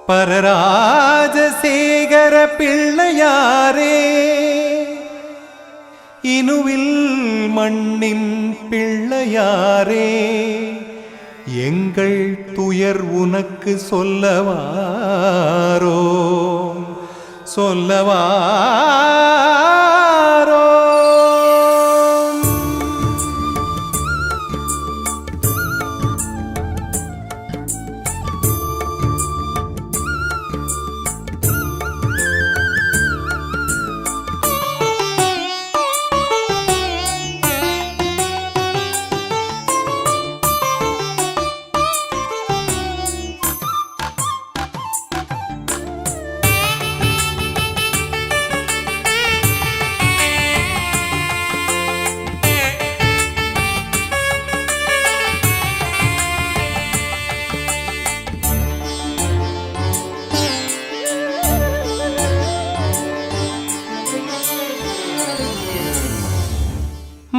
பரராஜசேகர பிள்ளையாரே, இனுவில் மண்ணின் பிள்ளையாரே, எங்கள் துயர் உனக்கு சொல்லவாரோ சொல்லவாரோ.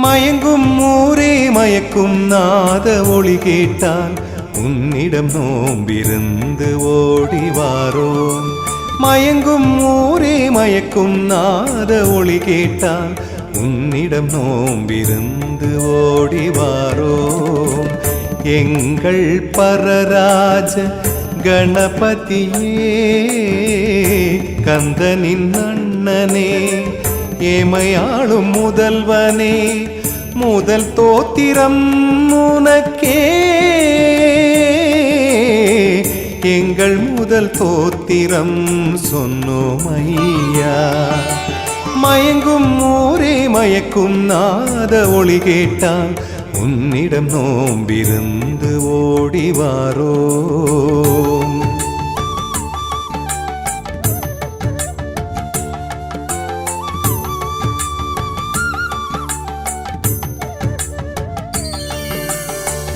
மயங்கும் ஊரே மயக்கும் நாத ஒளி கேட்டால் உன்னிடம் நோம்பிருந்து ஓடிவாரோம். மயங்கும் ஊரே மயக்கும் நாத ஒளி கேட்டால் உன்னிடம் நோம்பிருந்து ஓடிவாரோம். எங்கள் பரராஜ கணபதியே, கந்தனின் அண்ணனே, ஏமையாளும் முதல்வனே, முதல் தோத்திரம் உனக்கே, எங்கள் முதல் தோத்திரம் சொன்னோம் ஐயா. மயங்கும் ஊரே மயக்கும் நாத ஒளி கேட்டால் உன்னிடம் நோம்பிருந்து ஓடிவாரோம்.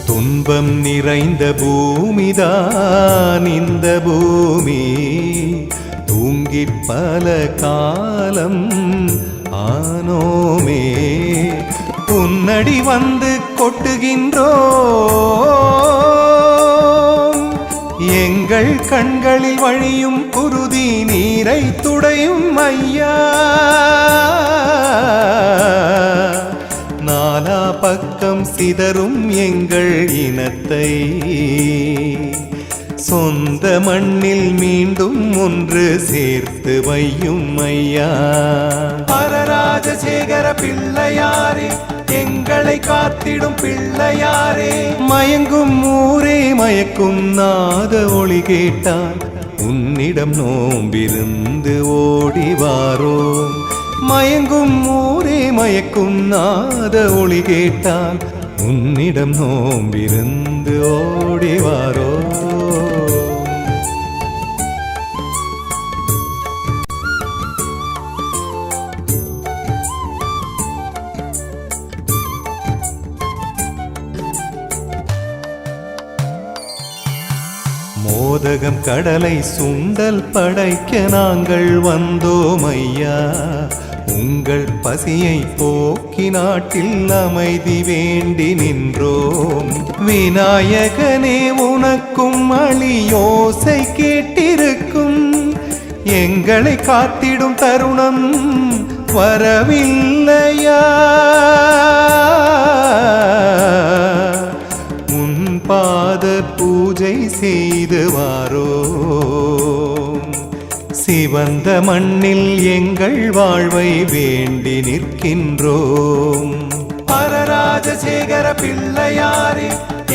துன்பம் நிறைந்த பூமிதான் இந்த பூமி, தூங்கி பல காலம் ஆனோமே. உன்னடி வந்து கொட்டுகின்றோம், எங்கள் கண்களில் வழியும் குருதி நீரை துடையும் ஐயா. நாலா பக்கம் சிதறும் எங்கள் இனத்தை சொந்த மண்ணில் மீண்டும் ஒன்று சேர்த்து வையும் ஐயா. பரராஜசேகர பிள்ளையாரே, எங்களை காத்திடும் பிள்ளையாரே, மயங்கும் ஊரே மயக்கும் நாத ஒளி கேட்டால் உன்னிடம் நோம்பிருந்து ஓடிவாரோம். மயங்கும் ஊரே மயக்கும் நாத ஒளி கேட்டால் உன்னிடம் நோம்பிருந்து ஓடிவாரோ. மோதகம் கடலை சுண்டல் படைக்க நாங்கள் வந்தோம் ஐயா. உங்கள் பசியை போக்கி நாட்டில் அமைதி வேண்டி நின்றோம். விநாயகனே, உனக்கும் அழியோசை கேட்டிருக்கும், எங்களை காத்திடும் தருணம் வரவில்லையா. உன் பாத பூஜை செய்து வாரோம். சிவந்த மண்ணில் எங்கள் வாழ்வை வேண்டி நிற்கின்றோம். பரராஜசேகர பிள்ளையாரே,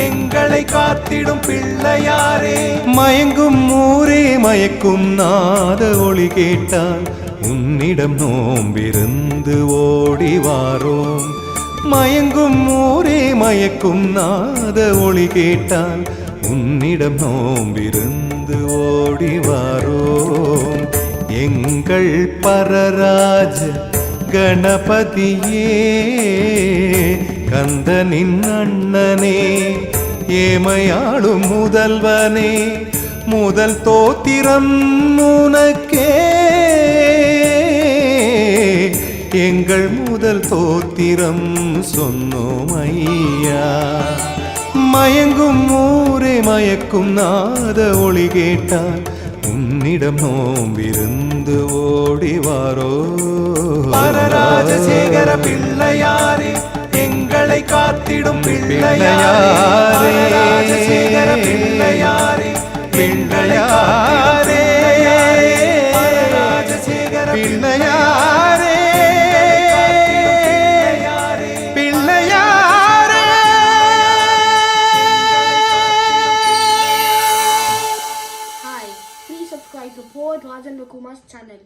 எங்களை காத்திடும் பிள்ளையாரே, மயங்கும் ஊரே மயக்கும் நாத ஒளி கேட்டால் உன்னிடம் நோம்பிருந்து ஓடிவாரோம். மயங்கும் ஊரே மயக்கும் நாத ஒளி கேட்டால் உன்னிடம் நோம்பிருந்து ஓடிவாரோம். எங்கள் பரராஜ கணபதியே, கந்தனின் அண்ணனே, ஏமையாளும் முதல்வனே, முதல் தோத்திரம் உனக்கே, எங்கள் முதல் தோத்திரம் சொன்னோம் ஐயா. மயங்கும் ஊரே மயக்கும் நாத ஒளி கேட்டால் உன்னிடம் நோம்பிருந்து ஓடிவாரோ பரராஜசேகர பிள்ளையாரே எங்களை காத்திடும் பிள்ளையாரே Rajasekhara பிள்ளையாரே பிள்ளையாரே Rajasekhara பிள்ளையாரே பிள்ளையாரே Hi, please subscribe to Poet Rajan Kumar's channel.